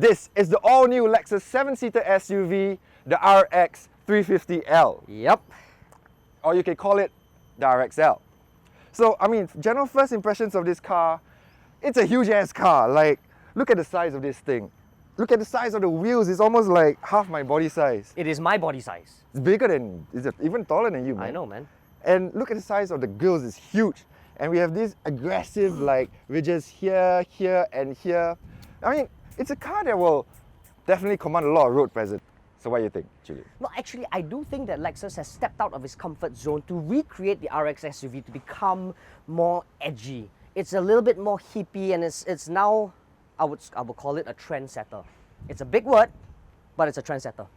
This is the all-new Lexus 7-seater SUV, the RX 350L. Yep. Or you can call it the RXL. So, I mean, general first impressions of this car, it's a huge-ass car. Like, look at the size of this thing. Look at the size of the wheels. It's almost like half my body size. It is my body size. It's bigger than, it's even taller than you, man. I know, man. And look at the size of the grills, it's huge. And we have these aggressive like ridges here, here, and here. I mean, it's a car that will definitely command a lot of road presence. So what do you think, Julian? No, actually, I do think that Lexus has stepped out of its comfort zone to recreate the RX SUV to become more edgy. It's a little bit more hippie, and it's now, I would call it a trendsetter. It's a big word, but it's a trendsetter.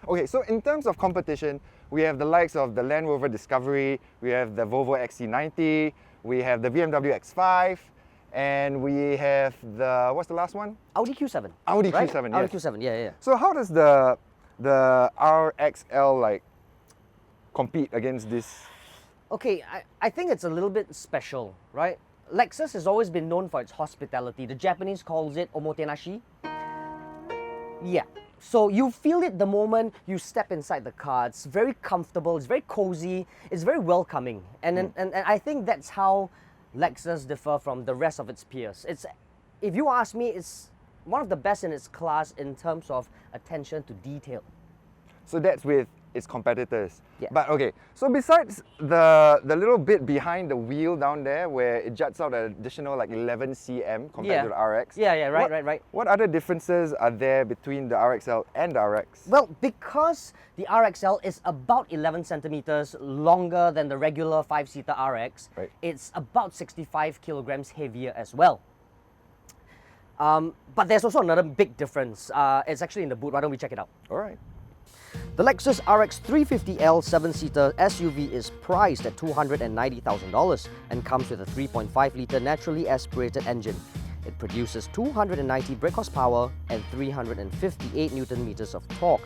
Okay, so in terms of competition, we have the likes of the Land Rover Discovery, we have the Volvo XC90, we have the BMW X5, and we have the, what's the last one? Audi Q7. Audi right? Q7, yes. Audi Q7, yeah. So how does the RXL like compete against this? Okay, I think it's a little bit special, right? Lexus has always been known for its hospitality. The Japanese calls it omotenashi. Yeah. So you feel it the moment you step inside the car. It's very comfortable, it's very cozy, it's very welcoming. And I think that's how Lexus differ from the rest of its peers. If you ask me, it's one of the best in its class in terms of attention to detail. So that's with its competitors. Yeah. But okay, so besides the little bit behind the wheel down there where it juts out an additional like 11 cm compared to the RX. Yeah, right. What other differences are there between the RXL and the RX? Well, because the RXL is about 11 centimeters longer than the regular 5-seater RX, right, it's about 65 kilograms heavier as well. But there's also another big difference. It's actually in the boot. Why don't we check it out? All right. The Lexus RX 350L 7-seater SUV is priced at $290,000 and comes with a 3.5-litre naturally aspirated engine. It produces 290 brake horsepower and 358 Nm of torque.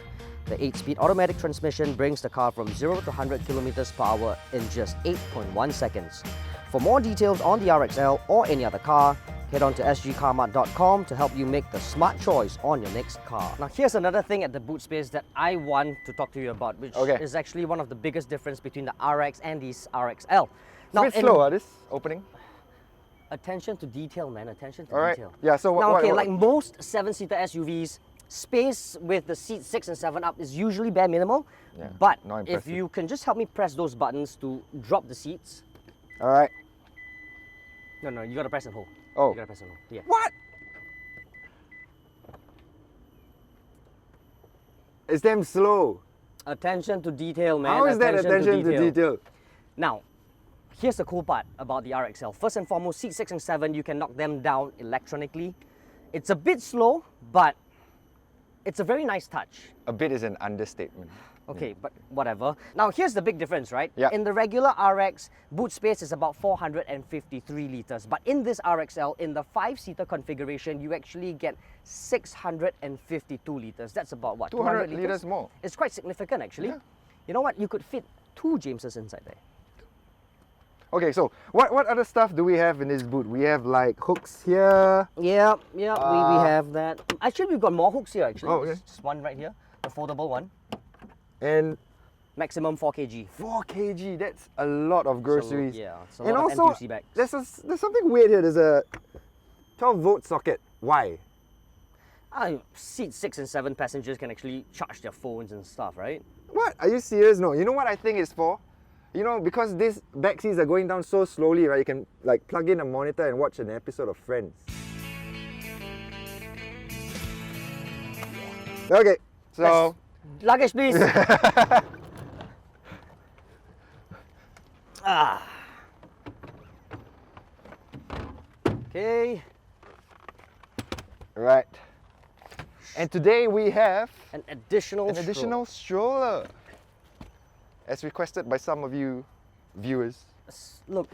The 8-speed automatic transmission brings the car from 0 to 100 km per hour in just 8.1 seconds. For more details on the RXL or any other car, head on to sgCarMart.com to help you make the smart choice on your next car. Now here's another thing at the boot space that I want to talk to you about, which is actually one of the biggest difference between the RX and the RXL. Now, it's a bit slow, this opening. Attention to detail, man. Attention to detail. Yeah, so what, like most 7-seater SUVs, space with the seats 6 and 7 up is usually bare minimal. Yeah, but if you can just help me press those buttons to drop the seats. All right. No, you gotta press and hold. Oh. You gotta press and hold. Yeah. What? It's damn slow. Attention to detail, man. How is that attention to detail? Now, here's the cool part about the RXL. First and foremost, seat 6 and 7, you can knock them down electronically. It's a bit slow, but it's a very nice touch. A bit is an understatement. Okay, but whatever. Now, here's the big difference, right? Yeah. In the regular RX, boot space is about 453 litres. But in this RXL, in the 5-seater configuration, you actually get 652 litres. That's about what? 200 litres more. It's quite significant, actually. Yeah. You know what? You could fit 2 Jameses inside there. Okay, so what other stuff do we have in this boot? We have like hooks here. Yeah, we have that. Actually, we've got more hooks here, actually. Oh, okay. Just one right here, the foldable one. And maximum 4 kg. 4 kg, that's a lot of groceries. So, yeah, it's a and lot of also, NTUC bags. there's something weird here. There's a 12-volt socket. Why? Seat 6 and 7 passengers can actually charge their phones and stuff, right? What? Are you serious? No. You know what I think it's for? You know, because these back seats are going down so slowly, right? You can like plug in a monitor and watch an episode of Friends. Okay, so... Luggage, please. Okay. Right. And today we have an additional stroller, as requested by some of you viewers. Look,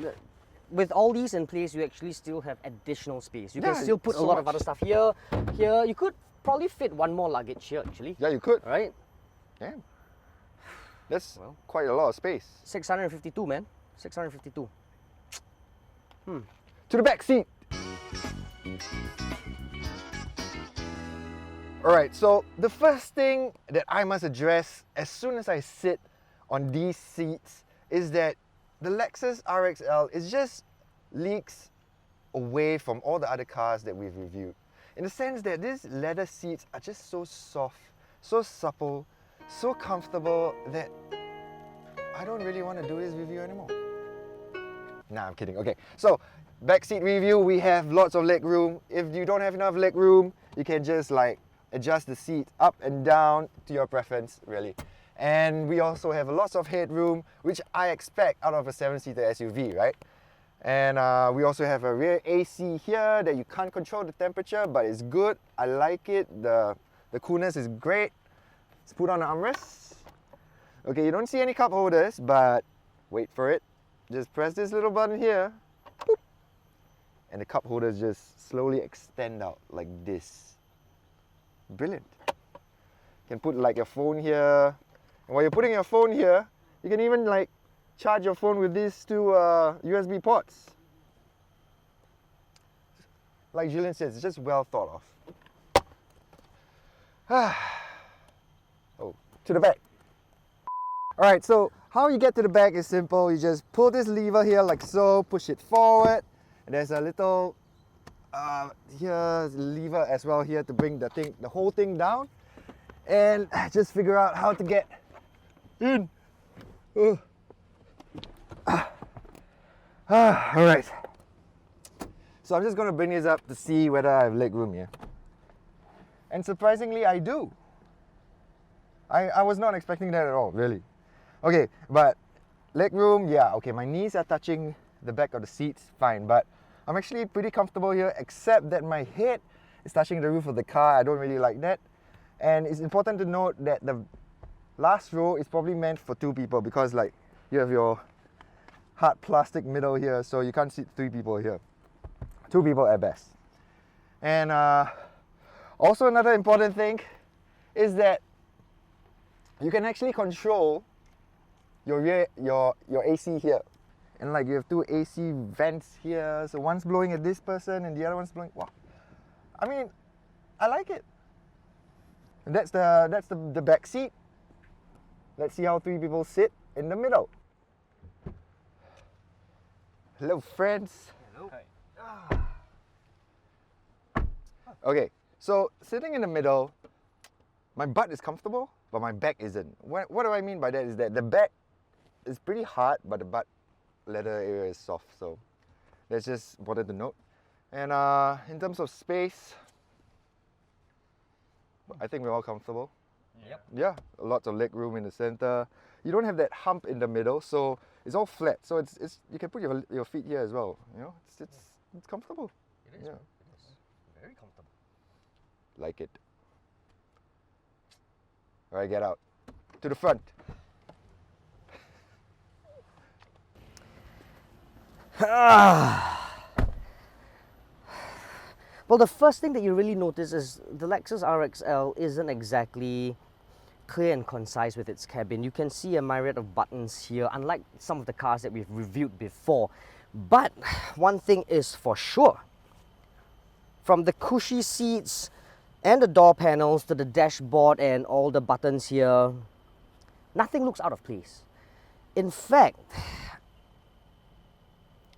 with all these in place, you actually still have additional space. You can still put a lot of other stuff here. Here, you could probably fit one more luggage here, actually. Yeah, you could. Right? Yeah. That's quite a lot of space. 652, man. 652. To the back seat. Alright, so the first thing that I must address as soon as I sit on these seats is that the Lexus RXL is just leagues away from all the other cars that we've reviewed. In the sense that these leather seats are just so soft, so supple, so comfortable that I don't really want to do this review anymore. Nah, I'm kidding. Okay, so backseat review, we have lots of leg room. If you don't have enough leg room, you can just like adjust the seat up and down to your preference, really. And we also have lots of headroom, which I expect out of a 7-seater SUV, right? And we also have a rear AC here that you can't control the temperature, but it's good. I like it. The coolness is great. Let's put on the armrest. Okay, you don't see any cup holders, but wait for it. Just press this little button here, boop, and the cup holders just slowly extend out like this. Brilliant. You can put like your phone here, and while you're putting your phone here, you can even like charge your phone with these two USB ports. Like Julian says, it's just well thought of. Oh, to the back. Alright, so how you get to the back is simple. You just pull this lever here like so, push it forward, and there's a little here's a lever as well here to bring the whole thing down, and just figure out how to get in. Alright, so I'm just going to bring this up to see whether I have leg room here, and surprisingly I do. I was not expecting that at all, really. Okay, but leg room, yeah, okay, my knees are touching the back of the seats, fine, but I'm actually pretty comfortable here, except that my head is touching the roof of the car. I don't really like that. And it's important to note that the last row is probably meant for 2 people, because like you have your hard plastic middle here, so you can't sit 3 people here. 2 people at best. And also another important thing is that you can actually control your AC here, and like you have 2 AC vents here, so one's blowing at this person and the other one's blowing. Wow, I mean, I like it. And that's the back seat. Let's see how 3 people sit in the middle. Hello, friends. Hello. Okay, so sitting in the middle, my butt is comfortable, but my back isn't. What do I mean by that is that the back is pretty hard, but the butt leather area is soft, so that's just important to note. And in terms of space, I think we're all comfortable. Yep. Yeah, lots of leg room in the center. You don't have that hump in the middle, so it's all flat. So it's you can put your feet here as well. You know, it's comfortable. It is. Yeah. It is very comfortable. Like it. All right, get out to the front. Well, the first thing that you really notice is the Lexus RXL isn't exactly clear and concise with its cabin. You can see a myriad of buttons here, unlike some of the cars that we've reviewed before. But one thing is for sure, from the cushy seats and the door panels to the dashboard and all the buttons here, nothing looks out of place. In fact,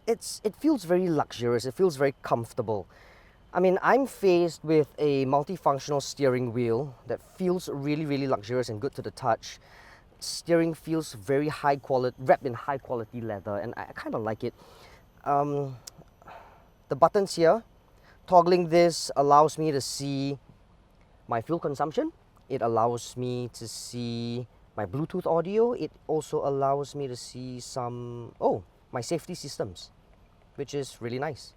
it feels very luxurious, it feels very comfortable. I mean, I'm faced with a multifunctional steering wheel that feels really, really luxurious and good to the touch. Steering feels very high quality, wrapped in high quality leather, and I kind of like it. The buttons here, toggling this allows me to see my fuel consumption. It allows me to see my Bluetooth audio. It also allows me to see my safety systems, which is really nice.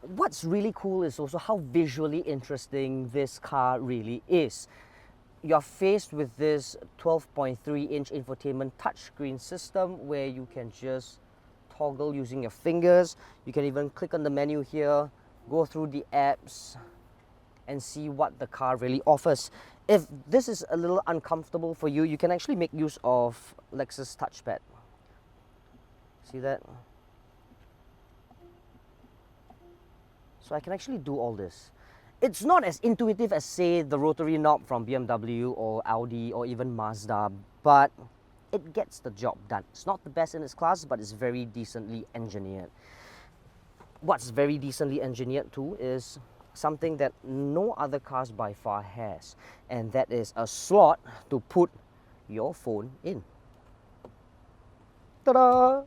What's really cool is also how visually interesting this car really is. You're faced with this 12.3-inch infotainment touchscreen system where you can just toggle using your fingers. You can even click on the menu here, go through the apps, and see what the car really offers. If this is a little uncomfortable for you, you can actually make use of Lexus touchpad. See that? So I can actually do all this. It's not as intuitive as, say, the rotary knob from BMW or Audi or even Mazda, but it gets the job done. It's not the best in its class, but it's very decently engineered. What's very decently engineered too is something that no other cars by far has, and that is a slot to put your phone in. Ta-da!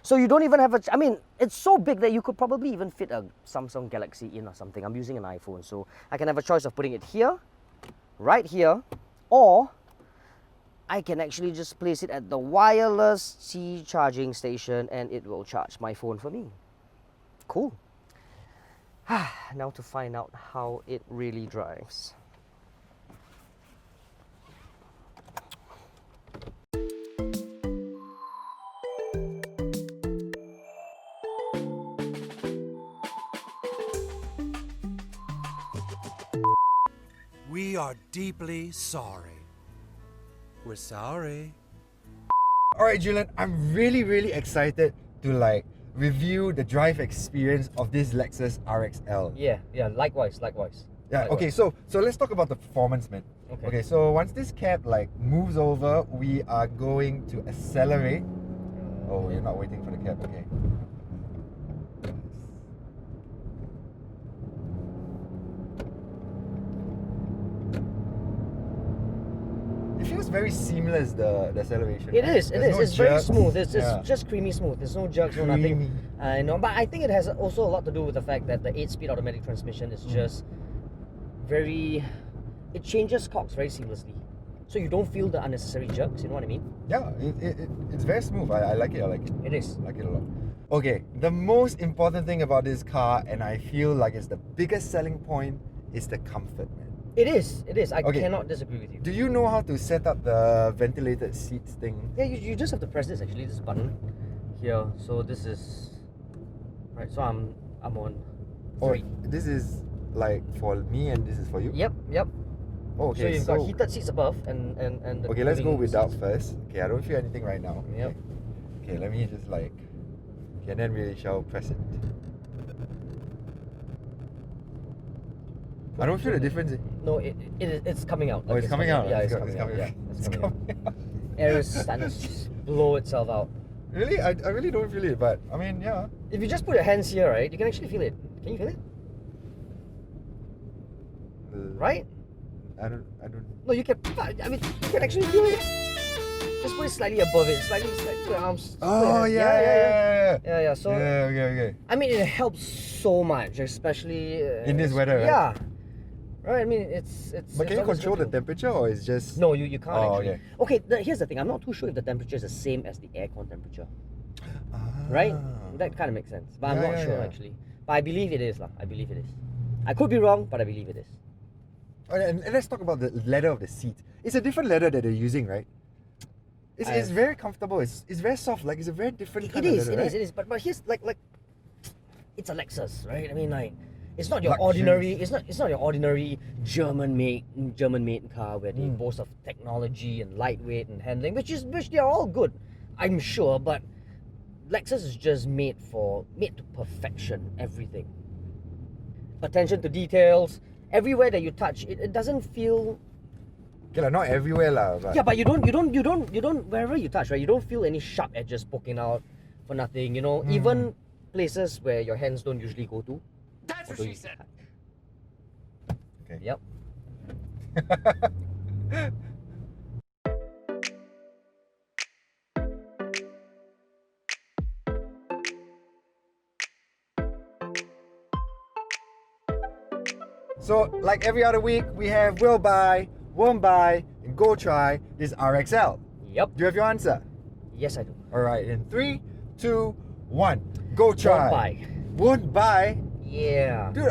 So you don't even have a, I mean, it's so big that you could probably even fit a Samsung Galaxy in or something. I'm using an iPhone, so I can have a choice of putting it here, right here, or I can actually just place it at the wireless C charging station and it will charge my phone for me. Cool. Now to find out how it really drives. We are deeply sorry. We're sorry. Alright, Julian, I'm really excited to like review the drive experience of this Lexus RXL. Yeah, likewise. Yeah, okay, so let's talk about the performance, man. Okay, so once this cab like moves over, we are going to accelerate. Oh, you're not waiting for the cab, okay. It feels very seamless, the acceleration. It is. There's no It's very jerks. smooth. It's Yeah. just creamy smooth. There's no jerks, no nothing. Creamy. I know, but I think it has also a lot to do with the fact that the 8-speed automatic transmission is just very. It changes cogs very seamlessly, so you don't feel the unnecessary jerks. You know what I mean? Yeah, it's very smooth. I like it. It is. I like it a lot. Okay, the most important thing about this car, and I feel like it's the biggest selling point, is the comfort, man. It is. I Okay. cannot disagree with you. Do you know how to set up the ventilated seats thing? Yeah, you just have to press this actually. This button here. So this is right. So I'm on 3. This is like for me and this is for you? Yep. Oh, So okay, you've got heated seats above and the okay, let's go cooling without seats. first. Okay, I don't feel anything right now. Yep. Okay, let me just like... Okay, and then we shall press it. I don't feel the difference. No, it's coming out. Oh, it's coming out. Yeah, It's it's coming coming out. out. Yeah, It's it's coming coming out. Air is starting to blow itself out. Really? I really don't feel it, but I mean, yeah. If you just put your hands here, right, you can actually feel it. Can you feel it? Right? I don't. No, you can. I mean, you can actually feel it. Just put it slightly above it. Slightly put your arms. Oh, yeah. Yeah. So Yeah, okay. I mean, it helps so much, especially In this weather, right? Yeah. Right. I mean, it's. But can you always control the good to- temperature or it's just... No, you can't Oh, actually. Okay, here's the thing. I'm not too sure if the temperature is the same as the aircon temperature. Right? That kind of makes sense. But I'm Yeah, not yeah, sure yeah. actually. But I believe it is lah. I believe it is. I could be wrong, but I believe it is. And let's talk about the leather of the seat. It's a different leather that they're using, right? It's very comfortable. It's very soft. Like it's a very different kind of leather, right? It is. But here's like it's a Lexus, right? I mean, like it's not your Luxury. ordinary. It's not your ordinary German made car where they boast of technology and lightweight and handling, which they are all good, I'm sure. But Lexus is just made to perfection. Everything. Attention to details. Everywhere that you touch, it doesn't feel. Okay, like, not everywhere lah. But Yeah, but you don't wherever you touch, right? You don't feel any sharp edges poking out for nothing. You know, even places where your hands don't usually go to. That's what she said. Okay. Yep. So, like every other week, we have will buy, won't buy, and go try this RXL. Yep. Do you have your answer? Yes, I do. Alright, in 3, 2, 1, go try. Won't buy. Won't buy? Yeah. Dude,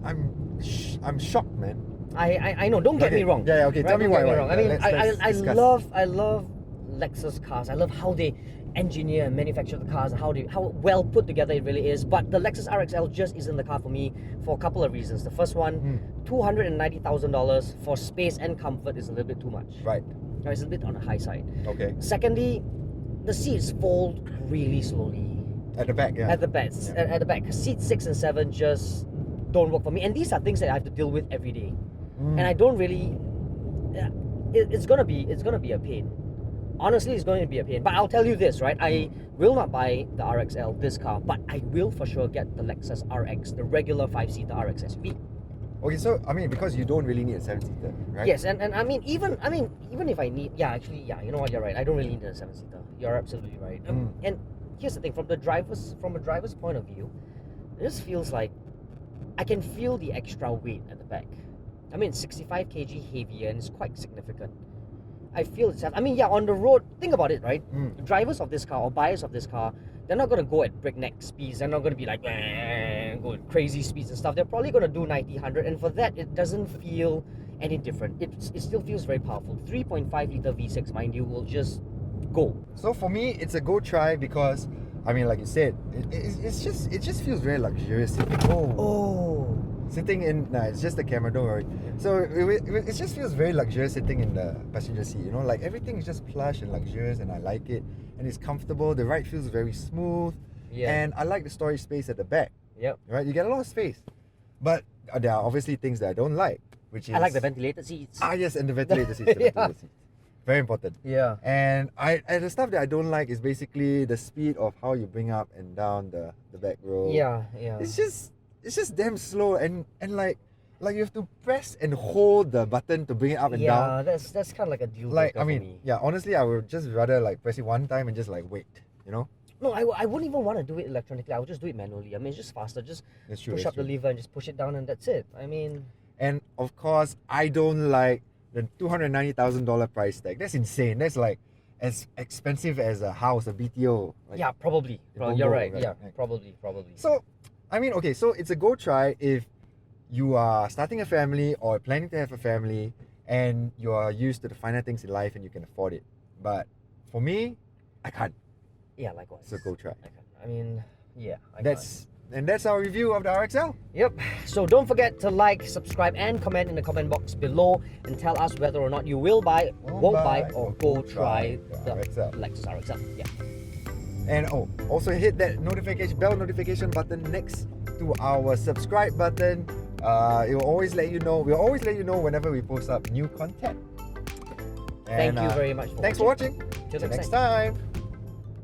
I'm shocked, man. I know. Don't get me wrong. Yeah, okay. Right? Tell me Don't why. get me wrong. I mean, Let's I discuss. love Lexus cars. I love how they engineer and manufacture the cars and how well put together it really is. But the Lexus RXL just isn't the car for me for a couple of reasons. The first one, $290,000 for space and comfort is a little bit too much. Right. Now, it's a bit on the high side. Okay. Secondly, the seats fold really slowly. At the back, yeah. At the back, seats 6 and 7 just don't work for me. And these are things that I have to deal with every day. And I don't really, it's gonna be a pain. Honestly, it's going to be a pain. But I'll tell you this, right? I will not buy the RXL, this car, but I will for sure get the Lexus RX, the regular 5-seater RX SUV. Okay, so I mean, because you don't really need a 7-seater, right? Yes, and I mean, even if I need, you know what, you're right. I don't really need a 7-seater. You're absolutely right. And here's the thing, from a driver's point of view, it just feels like I can feel the extra weight at the back. I mean, 65 kg heavier, and it's quite significant. I feel it's. I mean, yeah, on the road, think about it, right? Drivers of this car or buyers of this car, they're not going to go at breakneck speeds. They're not going to be like, go at crazy speeds and stuff. They're probably going to do 90, 100. And for that, it doesn't feel any different. It still feels very powerful. 3.5 liter V6, mind you, will just go. So for me, it's a go try because, I mean, like you said, it just feels very luxurious. Sitting in, it's just the camera, don't worry. So it just feels very luxurious sitting in the passenger seat, you know, like everything is just plush and luxurious and I like it. And it's comfortable, the ride feels very smooth. Yeah. And I like the storage space at the back. Yep. Right, you get a lot of space. But there are obviously things that I don't like, which is... I like the ventilated seats. Yes, and the ventilated seats. Seats. Very important. Yeah. And the stuff that I don't like is basically the speed of how you bring up and down the back row. Yeah. It's just damn slow and like you have to press and hold the button to bring it up and down. Yeah, that's kind of like a deal breaker Like, I for mean, me. yeah, honestly, I would just rather like press it one time and just like wait, you know? No, I wouldn't even want to do it electronically. I would just do it manually. I mean, it's just faster. Just push up the lever and just push it down and that's it. I mean... And of course, I don't like the $290,000 price tag. That's insane. That's like as expensive as a house, a BTO. Like, yeah, probably. You're right. Yeah, probably. So, I mean, okay, so it's a go try if you are starting a family or planning to have a family and you are used to the finer things in life and you can afford it. But for me, I can't. Yeah, likewise. So go try. I mean, yeah. That's our review of the RXL. Yep. So don't forget to like, subscribe, and comment in the comment box below and tell us whether or not you will buy, won't buy, or go try the Lexus RXL. Yeah. And also hit that bell notification button next to our subscribe button. It will always let you know. We'll always let you know whenever we post up new content. Thank you very much. Thanks for watching. Till next time.